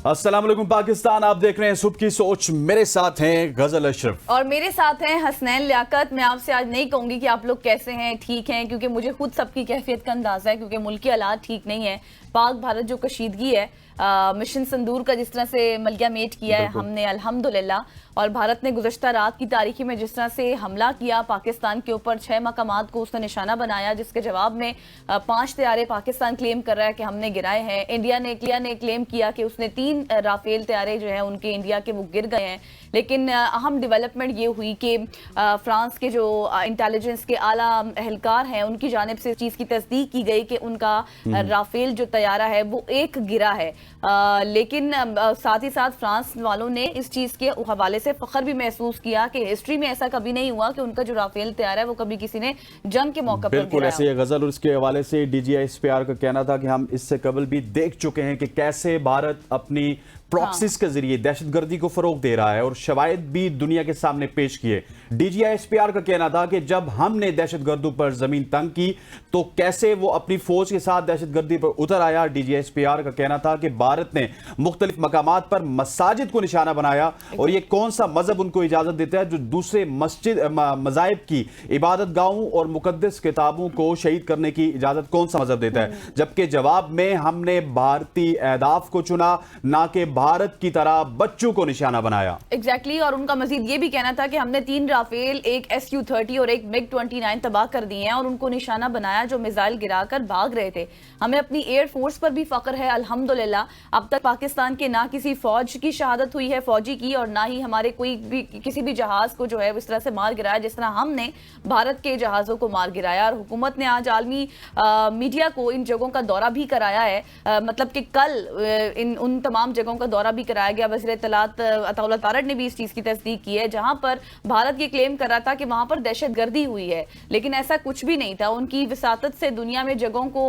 अस्सलाम वालेकुम पाकिस्तान, आप देख रहे हैं सुबह की सोच। मेरे साथ हैं गजल अशरफ और मेरे साथ हैं हसनैन लियाकत। मैं आपसे आज नहीं कहूंगी कि आप लोग कैसे हैं, ठीक हैं, क्योंकि मुझे खुद सबकी कैफियत का अंदाजा है, क्योंकि मुल्क की हालात ठीक नहीं है। पाक भारत जो कशीदगी है, मिशन संदूर का जिस तरह से मलिया मेट किया है हमने अल्हम्दुलिल्लाह, और भारत ने गुज़श्ता रात की तारीखी में जिस तरह से हमला किया पाकिस्तान के ऊपर, 6 मकामात को उसने निशाना बनाया, जिसके जवाब में 5 तैयारे पाकिस्तान क्लेम कर रहा है कि हमने गिराए हैं। इंडिया ने क्लेम किया कि उसने 3 राफेल तैयारे जो है उनके इंडिया के वो गिर गए हैं। लेकिन अहम डेवलपमेंट ये हुई कि फ्रांस के जो इंटेलिजेंस के आला एहलकार हैं उनकी जानिब से इस चीज़ की तस्दीक की गई कि उनका राफेल जो तैयारा है वो एक गिरा है। लेकिन साथ ही साथ फ्रांस वालों ने इस चीज़ के हवाले से फख्र भी महसूस किया कि हिस्ट्री में ऐसा कभी नहीं हुआ कि उनका जो राफेल तैयार है वो कभी किसी ने जंग के मौके पर बिल्कुल ऐसे ही गजल। और इसके हवाले से DGISPR का कहना था कि हम इससे कबल भी देख चुके हैं कि कैसे भारत अपनी प्रॉक्सिस के जरिए दहशतगर्दी को फरोग दे रहा है और शवाहिद भी दुनिया के सामने पेश किए। DGISPR का कहना था कि जब हमने दहशतगर्दों पर जमीन तंग की तो कैसे वो अपनी फौज के साथ दहशतगर्दी पर उतर आया। DGISPR का कहना था कि भारत ने मुख्तलिफ मकामात पर मसाजिद को निशाना बनाया, और ये कौन सा मजहब उनको इजाजत देता है जो दूसरे मजाहिब की इबादत गाहों और मुकद्दस किताबों को शहीद करने की इजाजत कौन सा मजहब देता है। जबकि जवाब में हमने भारतीय अहदाफ को चुना, ना कि भारत की तरह बच्चों को निशाना बनाया। एग्जैक्टली। और उनका मजीद ये भी कहना था कि हमने 3 राफेल, एक SU-30 और एक MiG-29 तबाह कर दिए हैं और उनको निशाना बनाया जो मिसाइल गिराकर भाग रहे थे। हमें अपनी एयर फोर्स पर भी फख्र है अल्हम्दुलिल्लाह। अब तक पाकिस्तान के ना किसी फौज की शहादत हुई है फौजी की, और ना ही हमारे किसी भी जहाज को जो है इस तरह से मार गिराया जिस तरह हमने भारत के जहाजों को मार गिराया। और हुकूमत ने आज आलमी मीडिया को इन जगहों का दौरा भी कराया है, मतलब कि कल उन तमाम जगहों का दौरा भी कराया गया। वज़ीर इत्तलात अताउल्लाह तारड़ ने भी इस चीज़ की तस्दीक की है, जहां पर भारत ये क्लेम कर रहा था कि वहां पर दहशतगर्दी हुई है, लेकिन ऐसा कुछ भी नहीं था। उनकी विसातत से दुनिया में जगहों को,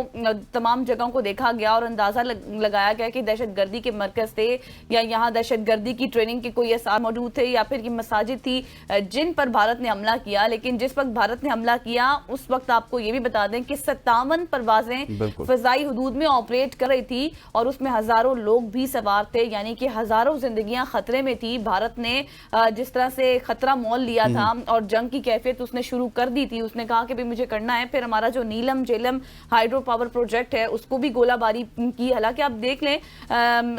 तमाम जगहों को देखा गया और अंदाजा लगाया गया कि दहशतगर्दी के मरकज थे या यहाँ दहशतगर्दी की ट्रेनिंग के कोई असर मौजूद थे, या फिर ये मसाजिद थी जिन पर भारत ने हमला किया। लेकिन जिस वक्त भारत ने हमला किया उस वक्त आपको ये भी बता दें कि 57 परवाजें फजाई हदूद में ऑपरेट कर रही थी और उसमें हजारों लोग भी सवार थे, यानी कि हजारों जिंदगियां खतरे में थी। भारत ने जिस तरह से खतरा मोल लिया था और जंग की कैफियत उसने शुरू कर दी थी। उसने कहा कि भी मुझे करना है। फिर हमारा जो नीलम झेलम हाइड्रो पावर प्रोजेक्ट है उसको भी गोलाबारी की। हालांकि आप देख लें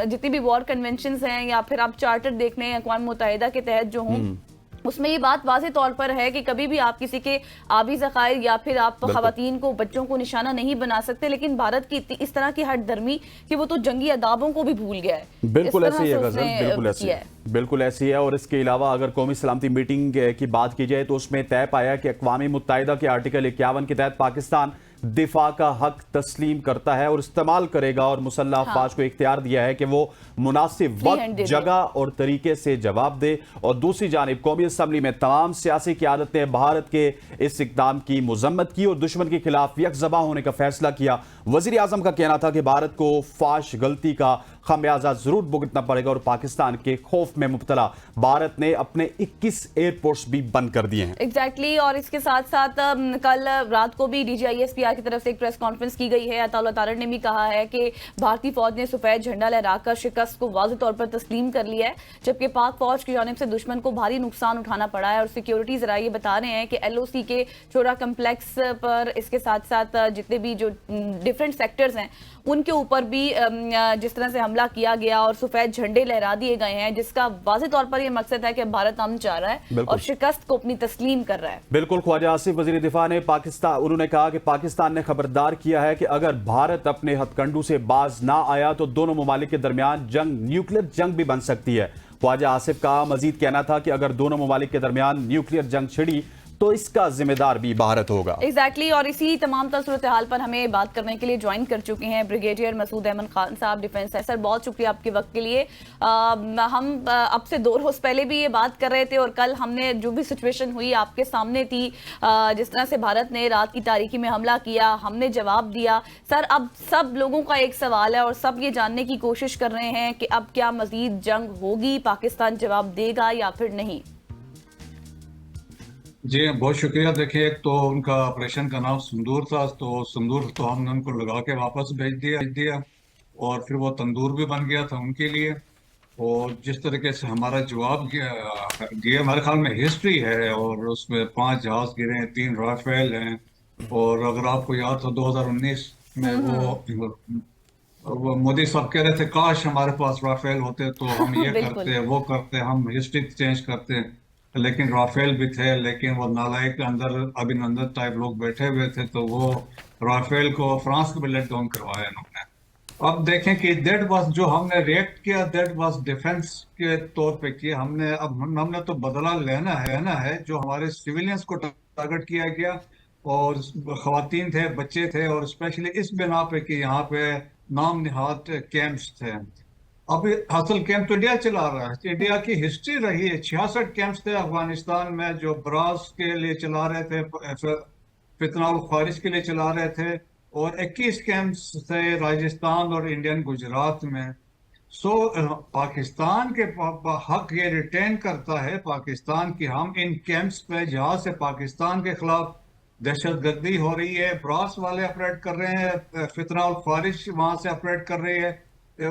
जितनी भी वॉर कन्वेंशंस हैं या फिर आप चार्टर देख लें अक़वाम मुत्तहिदा के तहत जो हों, उसमें ये बात वाज़ेह तौर पर है कि कभी भी आप किसी के आबी ज़खायर या फिर आप ख़वातीन को, बच्चों को निशाना नहीं बना सकते। लेकिन भारत की इस तरह की हट धर्मी कि वो तो जंगी अदाबों को भी भूल गया है। बिल्कुल ऐसी है गजल, बिल्कुल ऐसी है। और इसके अलावा अगर कौमी सलामती मीटिंग की बात की जाए तो उसमें तय पाया कि अक़वाम मुत्तहिदा के आर्टिकल 51 के तहत पाकिस्तान दिफा का हक तस्लीम करता है और इस्तेमाल करेगा, और मुसल्लह अफवाज को इख्तियार दिया है कि वो मुनासिब वक्त, जगह और तरीके से जवाब दे। और दूसरी जानिब कौमी असम्बली में तमाम सियासी क़यादत ने भारत के इस इक़दाम की मजम्मत की और दुश्मन के खिलाफ यकजबा होने का फैसला किया। वज़ीर आज़म का कहना था कि भारत को फाश गलती का खमियाजा जरूर भुगतना पड़ेगा, और पाकिस्तान के खौफ में मुब्तला भारत ने अपने 21 एयरपोर्ट्स भी बंद कर दिए हैं। एग्जैक्टली। और इसके साथ साथ कल रात को भी DGISPR की तरफ से एक प्रेस कॉन्फ्रेंस की गई है। अताउल्लाह तारड़ ने भी कहा है कि भारतीय फौज ने सफेद झंडा लहराकर शिकस्त को वाज़ेह तौर पर तस्लीम कर लिया है, जबकि पाक फौज की जानिब से दुश्मन को भारी नुकसान उठाना पड़ा है। और सिक्योरिटी जरा ये बता रहे हैं कि LOC के चोरा कम्प्लेक्स पर, इसके साथ साथ जितने भी जो डिफरेंट सेक्टर्स हैं उनके ऊपर भी जिस तरह से हमला किया गया और सफेद झंडे लहरा दिए गए हैं, जिसका वाज़ेह तौर पर यह मकसद है कि भारत अमन चाह रहा है और शिकस्त को अपनी तस्लीम कर रहा है। बिल्कुल। ख्वाजा आसिफ वज़ीर दिफा ने उन्होंने कहा कि पाकिस्तान ने खबरदार किया है कि अगर भारत अपने हथकंडू से बाज ना आया तो दोनों ममालिक के दरमियान जंग, न्यूक्लियर जंग भी बन सकती है। ख्वाजा आसिफ का मजीद कहना था कि अगर दोनों ममालिक के दरमियान न्यूक्लियर जंग छिड़ी तो इसका जिम्मेदार भी भारत होगा। एग्जैक्टली। और इसी तमाम सूरत हाल पर हमें बात करने के लिए ज्वाइन कर चुके हैं ब्रिगेडियर मसूद अहमद खान साहब, डिफेंस सर। बहुत शुक्रिया आपके वक्त के लिए। हम अब से 2 रोज पहले भी ये बात कर रहे थे और कल हमने जो भी सिचुएशन हुई आपके सामने थी, जिस तरह से भारत ने रात की तारीखी में हमला किया, हमने जवाब दिया। सर, अब सब लोगों का एक सवाल है और सब ये जानने की कोशिश कर रहे हैं कि अब क्या मजीद जंग होगी, पाकिस्तान जवाब देगा या फिर नहीं? जी बहुत शुक्रिया। देखिए, एक तो उनका ऑपरेशन का नाम संदूर था, तो संदूर तो हमने उनको लगा के वापस भेज दिया और फिर वो तंदूर भी बन गया था उनके लिए। और जिस तरीके से हमारा जवाब दिया हमारे ख्याल में हिस्ट्री है, और उसमें 5 जहाज गिरे हैं, 3 राफेल हैं। और अगर आपको याद हो 2019 में वो मोदी साहब कह रहे थे काश हमारे पास राफेल होते तो हम ये बिल्कुल। करते वो करते, हम हिस्ट्री चेंज करते। लेकिन राफेल भी थे, लेकिन वो नालायक के अंदर अभिनंदन टाइप लोग बैठे हुए थे, तो वो राफेल को फ्रांस को भी लेट डाउन करवाया इन्होंने। अब देखें कि दैट वाज जो हमने रिएक्ट किया, दैट वाज डिफेंस के तौर पे किया हमने। अब हमने तो बदला लेना है जो हमारे सिविलियंस को टारगेट किया गया, और खवातीन थे, बच्चे थे, और स्पेशली इस बिना पे कि यहाँ पे नाम निहाद कैंप्स थे। अभी असल कैंप तो इंडिया चला रहा है, इंडिया की हिस्ट्री रही है। 66 कैंप्स थे अफगानिस्तान में जो ब्रास के लिए चला रहे थे, फितना और ख्वारिज के लिए चला रहे थे, और 21 कैंप्स थे राजस्थान और इंडियन गुजरात में। सो पाकिस्तान के हक ये रिटेन करता है पाकिस्तान की हम इन कैंप्स पे जहाँ से पाकिस्तान के खिलाफ दहशतगर्दी हो रही है, ब्रास वाले ऑपरेट कर रहे हैं, फितना और ख्वारिज वहां से ऑपरेट कर रही है,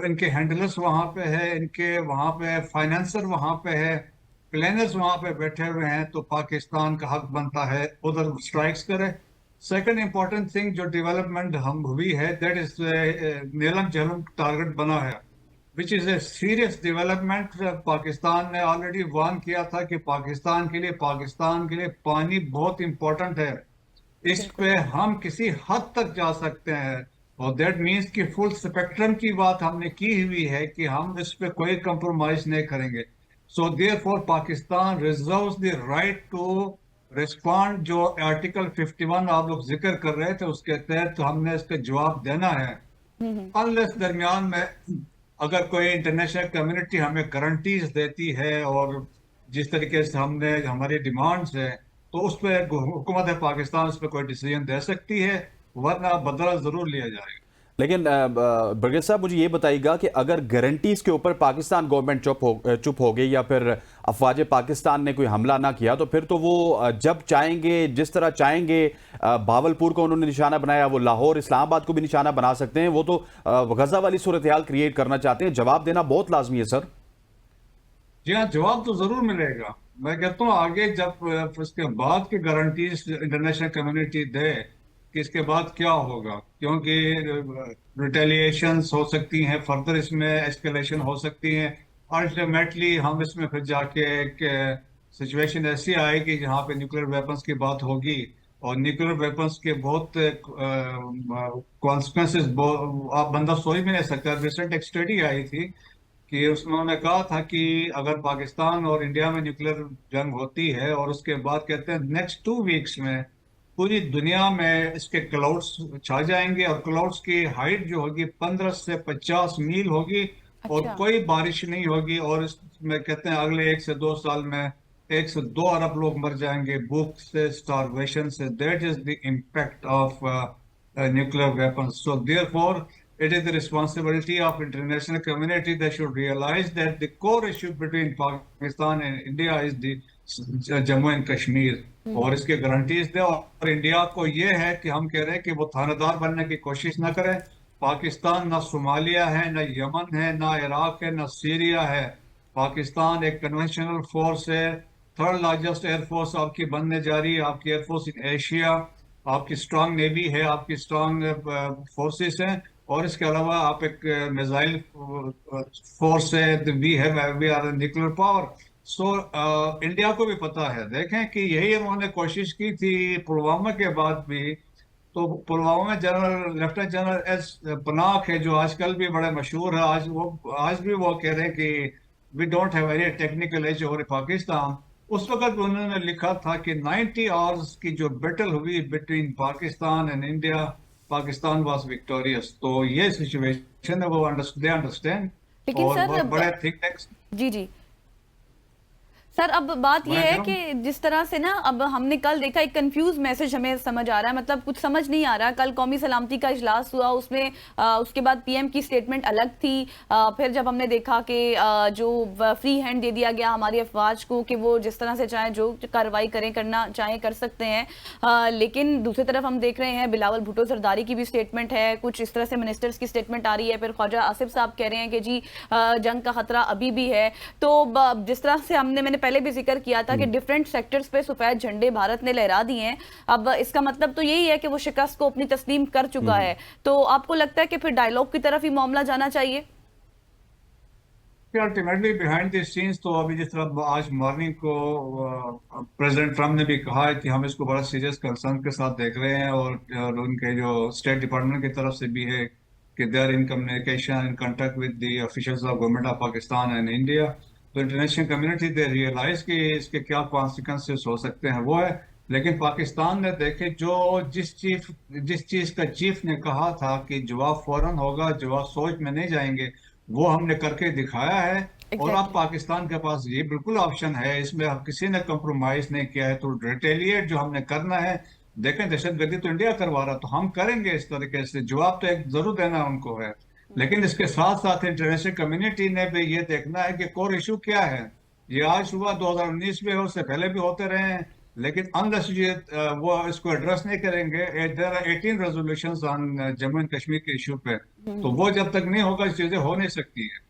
इनके हैंडलर्स वहां पे है, इनके वहां पे फाइनेंसर वहां पे है, प्लानर्स वहां पे बैठे हुए हैं, तो पाकिस्तान का हक बनता है उधर स्ट्राइक्स करे। सेकंड इंपॉर्टेंट थिंग जो डेवलपमेंट हम हुई है, that is Neelam Jhelum target बना है, which is a serious development. Pakistan ने ऑलरेडी वार्न किया था कि पाकिस्तान के लिए पानी बहुत इंपॉर्टेंट है, इस पे हम किसी हद तक जा सकते हैं। और दैट मीन्स कि फुल स्पेक्ट्रम की बात हमने की हुई है कि हम इस पे कोई कंप्रोमाइज नहीं करेंगे। So therefore Pakistan reserves the right to respond. जो आर्टिकल 51 आप लोग जिक्र कर रहे थे उसके तहत तो हमने इसका जवाब देना है, अनलेस दरमियान में अगर कोई इंटरनेशनल कम्युनिटी हमें गारंटीज देती है और जिस तरीके से हमने हमारी डिमांड्स है, तो उस पर हुकूमत पाकिस्तान उस पर कोई डिसीजन दे सकती है, वरना बदला जरूर लिया जाएगा। लेकिन बरगद साहब मुझे ये बताइएगा कि अगर गारंटीज के ऊपर पाकिस्तान गवर्नमेंट चुप हो गई या फिर अफवाज पाकिस्तान ने कोई हमला ना किया, तो फिर तो वो जब चाहेंगे जिस तरह चाहेंगे भावलपुर को उन्होंने निशाना बनाया, वो लाहौर इस्लामाबाद को भी निशाना बना सकते हैं। वो तो गजा वाली सूरत हाल क्रिएट करना चाहते हैं। जवाब देना बहुत लाजमी है सर। जी हाँ, जवाब तो जरूर मिलेगा। मैं कहता हूँ आगे जब उसके बाद की गारंटीज इंटरनेशनल कम्युनिटी दे कि इसके बाद क्या होगा, क्योंकि रिटेलिएशंस हो सकती हैं, फर्दर इसमें एस्केलेशन हो सकती हैं। अल्टीमेटली हम इसमें फिर जाके एक सिचुएशन ऐसी आएगी जहाँ पे न्यूक्लियर वेपन्स की बात होगी, और न्यूक्लियर वेपन्स के बहुत कॉन्सिक्वेंसेस आप बंदा सोच भी नहीं सकता। रिसेंट एक स्टडी आई थी कि उन्होंने कहा था कि अगर पाकिस्तान और इंडिया में न्यूक्लियर जंग होती है और उसके बाद कहते हैं नेक्स्ट 2 वीक्स में पूरी दुनिया में इसके क्लाउड्स छा जाएंगे, और क्लाउड्स की हाइट जो होगी 15 से 50 मील होगी, और अच्छा। कोई बारिश नहीं होगी। और इसमें कहते हैं अगले 1 से 2 साल में 1 से 2 अरब लोग मर जाएंगे भूख से, स्टारवेशन से। That is the impact of nuclear weapons. So therefore, it is the responsibility of international community that should realize that the core issue between Pakistan and India is the Jammu and Kashmir, और इसके guarantees दे। और India को ये है कि हम कह रहे हैं कि वो थानेदार बनने की कोशिश ना करें। पाकिस्तान ना सोमालिया है, ना यमन है, ना इराक है, ना सीरिया है। पाकिस्तान एक कन्वेंशनल फोर्स है, 3rd लार्जेस्ट एयरफोर्स आपकी बनने जा रही है, आपकी एयरफोर्स इन एशिया, आपकी स्ट्रांग नेवी है, आपकी स्ट्रांग फोर्सेस हैं, और इसके अलावा आप एक मिसाइल फोर्स है। We are nuclear power. So India को भी पता है, देखें कि यही उन्होंने कोशिश की थी पुलवामा के बाद भी। तो पुलवामा में जनरल लेफ्टिनेंट जनरल एस पनाक है जो आजकल भी बड़े मशहूर है, आज भी वो कह रहे हैं कि we don't have any technical edge over Pakistan. उस वक्त उन्होंने लिखा था कि 90 आवर्स की जो बैटल हुई between Pakistan and India, Pakistan was victorious. तो ये सिचुएशन है, वो दे अंडरस्टैंड। लेकिन और सर बहुत बड़े थिंक टैंक्स। जी जी सर अब बात यह है मैं कि जिस तरह से ना अब हमने कल देखा एक कंफ्यूज मैसेज हमें समझ आ रहा है, मतलब कुछ समझ नहीं आ रहा। कल कौमी सलामती का इजलास हुआ, उसमें उसके बाद पीएम की स्टेटमेंट अलग थी। फिर जब हमने देखा कि जो फ्री हैंड दे दिया गया हमारी अफवाज को कि वो जिस तरह से चाहे जो कार्रवाई करें, करना चाहे कर सकते हैं, लेकिन दूसरी तरफ हम देख रहे हैं बिलावल भुट्टो जरदारी की भी स्टेटमेंट है, कुछ इस तरह से मिनिस्टर्स की स्टेटमेंट आ रही है। फिर ख्वाजा आसिफ साहब कह रहे हैं कि जी जंग का खतरा अभी भी है। तो जिस तरह से मैंने पहले भी जिक्र किया था कि डिफरेंट सेक्टर्स पे सफेद झंडे भारत ने लहरा दिए हैं, अब इसका मतलब तो यही है कि वो शिकस्त को अपनी तस्लीम कर चुका है। तो आपको लगता है कि फिर डायलॉग की तरफ ही मामला जाना चाहिए? अल्टीमेटली बिहाइंड द सीन्स तो अभी जिस तरह आज मॉर्निंग को प्रेसिडेंट ट्रम्प ने भी कहा है कि हम इसको बड़ा सीरियस कंसर्न के साथ देख रहे हैं, और उनके जो स्टेट डिपार्टमेंट की तरफ से भी है कि they are in communication in contact with the officials of government of Pakistan and India. तो इंटरनेशनल कम्युनिटी दे रियलाइज कि इसके क्या कॉन्सिक्वेंसेस हो सकते हैं वो है। लेकिन पाकिस्तान ने देखे जो जिस चीज का चीफ ने कहा था कि जवाब फौरन होगा, जवाब सोच में नहीं जाएंगे, वो हमने करके दिखाया है। और अब पाकिस्तान के पास ये बिल्कुल ऑप्शन है, इसमें अब किसी ने कंप्रोमाइज नहीं किया है। तो रिटेलिएट जो हमने करना है, देखें दहशतगर्दी तो इंडिया करवा रहा, तो हम करेंगे इस तरीके से, जवाब तो एक जरूर देना उनको है। लेकिन इसके साथ साथ इंटरनेशनल कम्युनिटी ने भी ये देखना है कि कोर इशू क्या है। ये आज हुआ 2019 में, उससे पहले भी होते रहे हैं, लेकिन अनलेस ये वो इसको एड्रेस नहीं करेंगे। There are 18 resolutions on Jammu and Kashmir के इशू पे, तो वो जब तक नहीं होगा चीजें हो नहीं सकती है।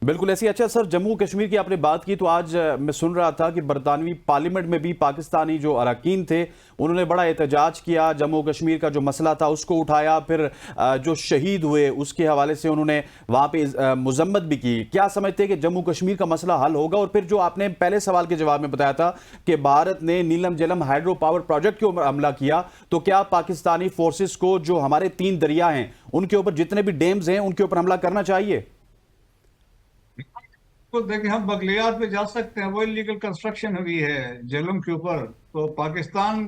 बिल्कुल ऐसी। अच्छा सर, जम्मू कश्मीर की आपने बात की, तो आज मैं सुन रहा था कि बरतानवी पार्लियामेंट में भी पाकिस्तानी जो अरकान थे उन्होंने बड़ा एहतजाज किया, जम्मू कश्मीर का जो मसला था उसको उठाया, फिर जो शहीद हुए उसके हवाले से उन्होंने वहां पे मजम्मत भी की। क्या समझते हैं कि जम्मू कश्मीर का मसला हल होगा? और फिर जो आपने पहले सवाल के जवाब में बताया था कि भारत ने नीलम झेलम हाइड्रो पावर प्रोजेक्ट के ऊपर हमला किया, तो क्या पाकिस्तानी फोर्सेस को जो हमारे 3 दरिया हैं उनके ऊपर, जितने भी डैम्स हैं उनके ऊपर हमला करना चाहिए? तो देखिए, हम बगलियात पे जा सकते हैं, वो इलीगल कंस्ट्रक्शन हुई है झेलम के ऊपर, तो पाकिस्तान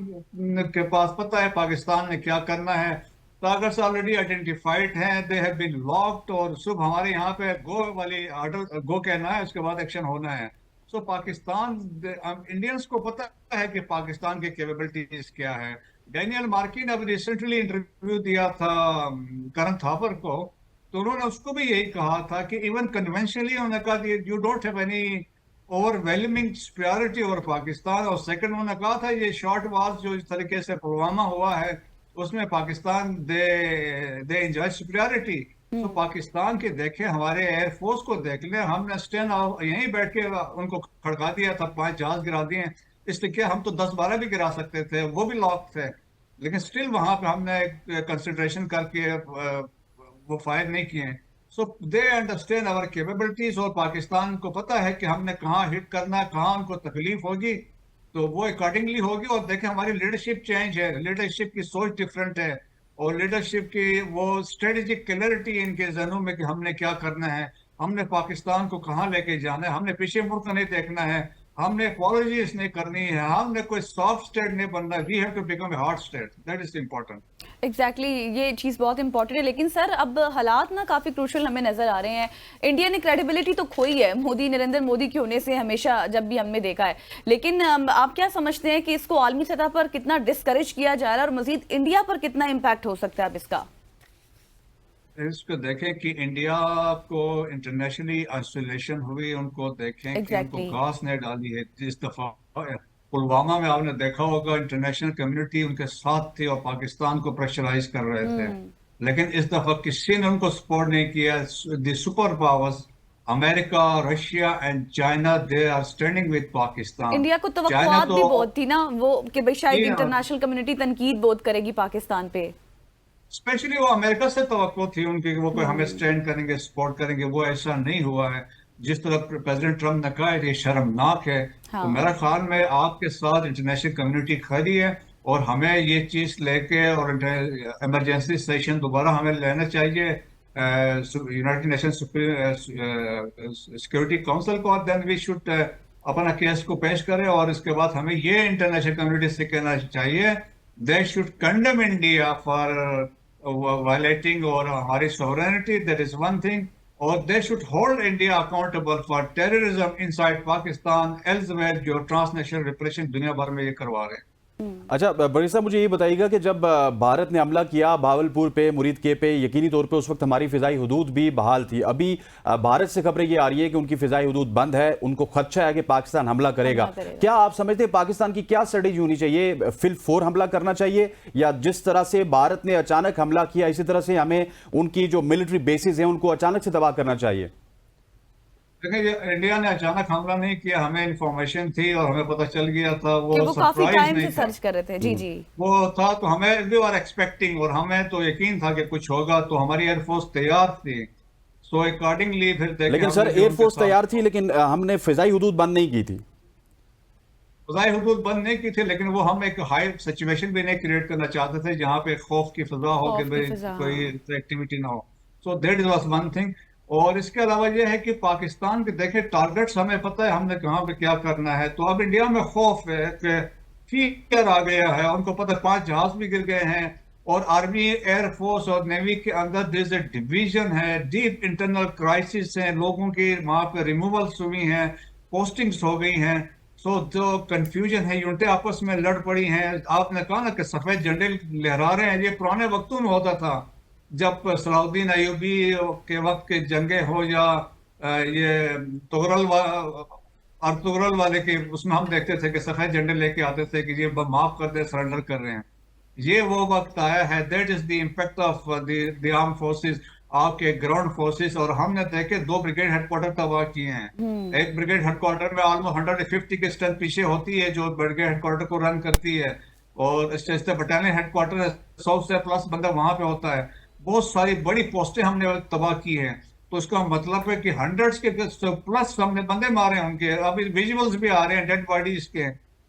के पास पता है पाकिस्तान ने क्या करना है। टारगेट्स ऑलरेडी आइडेंटिफाइड हैं, दे हैव बीन लॉक्ड, और सुबह हमारे यहाँ पे गो वाली ऑर्डर गो कहना है, उसके बाद एक्शन होना है। सो पाकिस्तान, इंडियंस को पता है कि पाकिस्तान की कैपेबिलिटीज क्या है। डैनियल मार्की ने अभी रिसेंटली इंटरव्यू दिया था करण थापर को, तो उन्होंने उसको भी यही कहा था कि इवन कन्वेंशनली उन्होंने कहा कि you don't have any overwhelming superiority over Pakistan. और सेकंड उन्होंने कहा था ये शॉर्ट वार्स जो इस तरीके से पुलवामा हुआ है उसमें पाकिस्तान दे एंजॉय सुपीरियरिटी। तो पाकिस्तान के देखें, हमारे एयरफोर्स को देख लें, हमने स्टैंड यहीं बैठ के उनको खड़का दिया था, 5 जहाज गिरा दिए। इसलिए क्या, हम तो 10-12 भी गिरा सकते थे, वो भी लॉक थे, लेकिन स्टिल वहां पे हमने कंसिडरेशन करके वो फायर नहीं किए। सो दे अंडरस्टैंड आवर कैपेबिलिटीज, और पाकिस्तान को पता है कि हमने कहाँ हिट करना है, कहाँ उनको तकलीफ होगी, तो वो अकॉर्डिंगली होगी। और देखें, हमारी लीडरशिप चेंज है, लीडरशिप की सोच डिफरेंट है, और लीडरशिप की वो स्ट्रेटेजिक क्लैरिटी इनके जहनों में कि हमने क्या करना है, हमने पाकिस्तान को कहाँ लेके जाना है, हमने पीछे मुड़ कर नहीं देखना है, हमने अपॉलॉजीज नहीं करनी है, हमने कोई सॉफ्ट स्टेट नहीं बनना। We have to become a hard state, that is important. Exactly ये चीज़ बहुत इंपॉर्टेंट है। लेकिन सर अब हालात ना काफ़ी क्रूशल हमें नज़र आ रहे हैं। इंडिया ने क्रेडिबिलिटी तो खोई है नरेंद्र मोदी के होने से, हमेशा जब भी हमने देखा है। लेकिन आप क्या समझते हैं कि इसको आलमी सतह पर कितना डिस्करेज किया जा रहा है, और मजीद इंडिया पर कितना इम्पैक्ट हो सकता है अब इसका? इसको देखें कि इंडिया को इंटरनेशनली आइसोलेशन हुई, उनको देखें कि उनको घास ने डाली है। जिस दफा पुलवामा में आपने देखा होगा, इंटरनेशनल कम्युनिटी उनके साथ थी और पाकिस्तान को प्रेशराइज कर रहे थे, लेकिन इस दफा किसी ने उनको सपोर्ट नहीं किया। The super powers America, Russia and China, they are standing with Pakistan. India को तवक्कुआत भी बहुत थी ना वो, कि भाई शायद इंटरनेशनल कम्युनिटी तनकीद बहुत करेगी पाकिस्तान पे। स्पेशली वो अमेरिका से तवक्को थी उनकी कि वो कोई हमें स्टैंड करेंगे, सपोर्ट करेंगे, वो ऐसा नहीं हुआ है। जिस तरह प्रेसिडेंट ट्रम्प ने कहा है ये शर्मनाक है। हाँ। तो मेरा ख्याल में आपके साथ इंटरनेशनल कम्युनिटी खड़ी है, और हमें ये चीज लेके और इमरजेंसी सेशन दोबारा हमें लेना चाहिए यूनाइटेड नेशन सिक्योरिटी काउंसिल को, और देन वी शुड अपना केस को पेश करें। और इसके बाद हमें ये इंटरनेशनल कम्युनिटी से कहना चाहिए they should condemn India for violating और हमारी sovereignty, that is one thing. और they should hold India accountable for terrorism inside Pakistan elsewhere, जो ट्रांसनेशनल रिप्रेशन दुनिया भर में ये करवा रहे हैं। अच्छा बड़ी साहब, मुझे ये बताइएगा कि जब भारत ने हमला किया भावलपुर पे, मुरीद के पे, यकीनी तौर पे उस वक्त हमारी फिजाई हुदूद भी बहाल थी। अभी भारत से खबरें ये आ रही है कि उनकी फिजाई हुदूद बंद है, उनको खदशा है कि पाकिस्तान हमला करेगा। क्या आप समझते हैं पाकिस्तान की क्या स्ट्रेटेजी होनी चाहिए? फिल फोर हमला करना चाहिए, या जिस तरह से भारत ने अचानक हमला किया इसी तरह से हमें उनकी जो मिलिट्री बेसिस हैं उनको अचानक से तबाह करना चाहिए? देखिए, इंडिया ने अचानक हमला नहीं किया, हमें इंफॉर्मेशन थी और हमें पता चल गया था। कि वो काफी सरप्राइज टाइम नहीं से था, सर्च कर रहे थे। जी जी, वो था तो हमें वी आर एक्सपेक्टिंग, और हमें तो यकीन था कि कुछ होगा, तो हमारी एयरफोर्स तैयार थी। सो अकॉर्डिंगली फिर देखें, लेकिन सर एयरफोर्स तैयार थी, लेकिन हमने फिजाई हुदूद बंद नहीं की थी। फिजाई हुदूद बंद नहीं की थी, लेकिन वो हम एक हाई सिचुएशन भी नहीं क्रिएट करना चाहते थे जहां पे खौफ की फिजा हो कि भाई कोई एक्टिविटी ना हो। So that was one thing. और इसके अलावा ये है कि पाकिस्तान के देखे टारगेट्स हमें पता है हमने कहाँ पे क्या करना है। तो अब इंडिया में खौफ है कि फियर आ गया है, उनको पता है 5 जहाज भी गिर गए हैं, और आर्मी, एयरफोर्स और नेवी के अंदर दिस ए डिवीजन है, डीप इंटरनल क्राइसिस है, लोगों की वहां पे रिमूवल्स हुई हैं, पोस्टिंग्स हो गई हैं। सो जो कंफ्यूजन है, यूनिटें आपस में लड़ पड़ी हैं। आपने कहा ना कि सफेद झंडे लहरा रहे हैं, ये पुराने वक्तों में होता था जब सलाउद्दीन अयूबी के वक्त के जंगे हो, या ये तुगरल वाले के, उसमें हम देखते थे कि सफेद झंडे लेके आते थे कि ये माफ कर दे, सरेंडर कर रहे हैं। ये वो वक्त आया है, that is the impact of the arm forces, आपके ग्राउंड फोर्सेस। और हमने देखे 2 ब्रिगेड हेडक्वार्टर तबाह किए हैं। एक ब्रिगेड हेडक्वार्टर में ऑलमोस्ट 150 की स्ट्रेंथ पीछे होती है जो ब्रिगेड हेडक्वार्टर को रन करती है, और इस बटालियन हेडक्वार्टर 100 से प्लस बंदा वहां पे होता है। बहुत सारी बड़ी पोस्टें हमने तबाह की हैं। तो इसका मतलब है कि हंड्रेड्स के प्लस हमने बंदे मारे उनके, अभी विजुअल्स भी आ रहे हैं डेड बॉडीज के।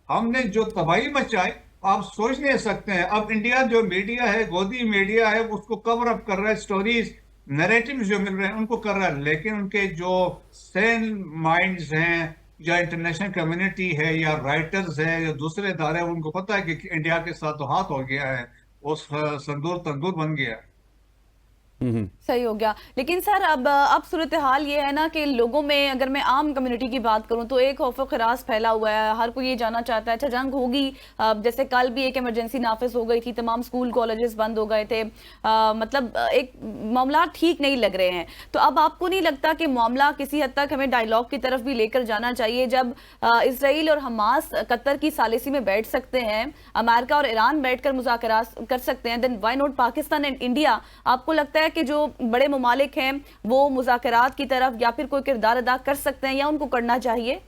हमने जो तबाही मचाई आप सोच नहीं सकते हैं। अब इंडिया जो मीडिया है, गोदी मीडिया है, उसको कवर अप कर रहा है, स्टोरीज नैरेटिव्स जो मिल रहे हैं उनको कर रहा है, लेकिन उनके जो सेन माइंड्स हैं, या इंटरनेशनल कम्युनिटी है, या राइटर्स है, या दूसरे इदारे, उनको पता है कि इंडिया के साथ तो हाथ हो गया है, उस संदूर तंदूर बन गया है। सही हो गया। लेकिन सर अब सूरत हाल ये है ना कि लोगों में, अगर मैं आम कम्युनिटी की बात करूं तो एक खौफ खरास फैला हुआ है। हर कोई ये जानना चाहता है अच्छा जंग होगी, जैसे कल भी एक इमरजेंसी नाफिज हो गई थी, तमाम स्कूल कॉलेजेस बंद हो गए थे, मतलब एक मामला ठीक नहीं लग रहे हैं। तो अब आपको नहीं लगता कि मामला किसी हद तक हमें डायलॉग की तरफ भी लेकर जाना चाहिए? जब इसराइल और हमास कतर की सालिसी में बैठ सकते हैं, अमेरिका और ईरान बैठकर मुज़ाकरात कर सकते हैं, then why not Pakistan and India? आपको लगता है कि जो बड़े ममालिक हैं वो मुज़ाकरात की तरफ या फिर कोई किरदार अदा कर सकते हैं, या उनको करना चाहिए?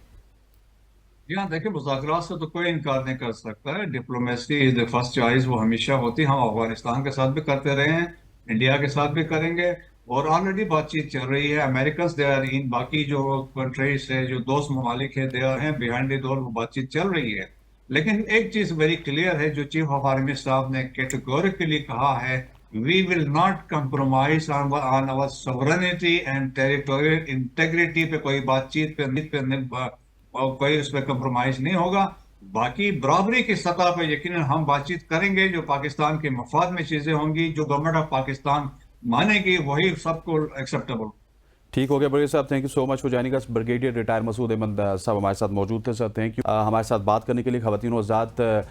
यहाँ देखिए, मुज़ाकरात से तो कोई इनकार नहीं कर सकता है। Diplomacy is the first choice, वो हमेशा होती है। हम अफगानिस्तान के साथ भी करते रहे हैं, इंडिया के साथ भी करेंगे, और ऑलरेडी बातचीत चल रही है। अमेरिकन दे आर इन, बाकी जो कंट्रीज है, जो दोस्त ममालिक है, दे आर हैं बिहाइंड द डोर, वो बातचीत चल रही है। लेकिन एक चीज वेरी क्लियर है, जो चीफ ऑफ आर्मी साहब ने कैटेगोरिकली कहा है, we will not compromise on our sovereignty and territorial integrity पे कोई बातचीत पे कोई उस पर कंप्रोमाइज नहीं होगा। बाकी बराबरी की सतह पे यकीनन हम बातचीत करेंगे, जो पाकिस्तान के मफाद में चीजें होंगी, जो गवर्नमेंट ऑफ पाकिस्तान मानेगी, वही सबको एक्सेप्टेबल। ठीक हो गया ब्रिगेडियर साहब, thank you so much for joining us. Brigadier retire Masood Ahmed साहब हमारे साथ मौजूद थे। सर थैंक यू हमारे साथ बात करने के लिए। ख़वातीन और आज़ाद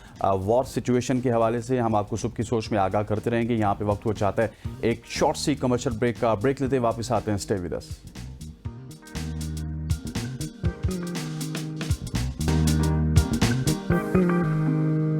वॉर सिचुएशन के हवाले से हम आपको सुबह की सोच में आगाह करते रहेंगे। यहाँ पे वक्त हो चाहता है एक शॉर्ट सी कमर्शियल ब्रेक का, ब्रेक लेते वापस आते हैं। Stay with us.